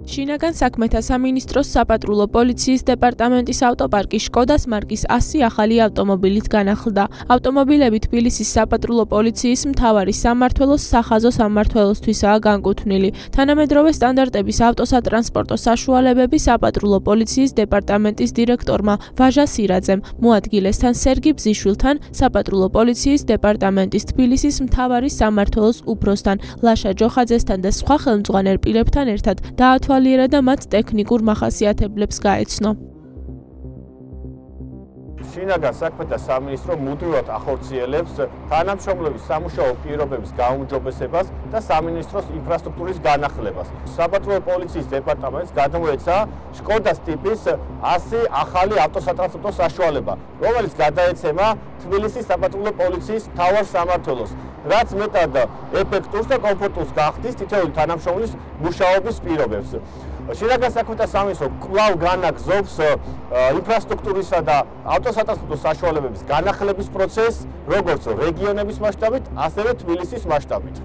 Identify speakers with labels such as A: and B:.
A: შინაგან საქმეთა სამინისტროს საპატრულო პოლიციის დეპარტამენტის ავტოპარკი შკოდას მარკის 100 ახალი ავტომობილით განახლდა. ავტომობილები თბილისის საპატრულო პოლიციის მთავარი სამმართველოს სახაზო სამმართველოსთვისაა განკუთვნილი. თანამედროვე სტანდარტების ავტოსატრანსპორტო საშუალებები საპატრულო პოლიციის დეპარტამენტის დირექტორმა ვაჟა სირაძემ მოადგილესთან სერგი ბზიშვილთან საპატრულო პოლიციის დეპარტამენტის თბილისის მთავარი სამმართველოს უფროსთან ლაშა ჯოხაძესთან და სხვა ხელმძღვანელ პირებთან ერთად დაათვალიერა და მათ ტექნიკურ მახასიათებლებს გაეცნო.
B: შინაგან საქმეთა სამინისტრო მუდმივად ახორციელებს თანამშრომლობის სამუშაო პირობების გაუმჯობესებას და სამინისტროს ინფრასტრუქტურის განახლებას. საპატრულო პოლიციის დეპარტამენტს გადმოეცა შკოდას ტიპის 100 ახალი ავტოსატრანსპორტო საშუალება, რომელიც გადაეცემა თბილისის საპატრულო პოლიციის მთავარ სამმართველოს, რაც მეტად ეფექტურს და კომფორტულს გახდის თითოეული თანამშრომლის მუშაობის პირობებს. შინაგან საქმეთა სამინისტრო კვლავ განაგზობს ინფრასტრუქტურისა და ავტოსატრანსპორტო საშუალებების განახლების პროცესს, როგორც რეგიონების მასშტაბით, ასევე თბილისის მასშტაბით.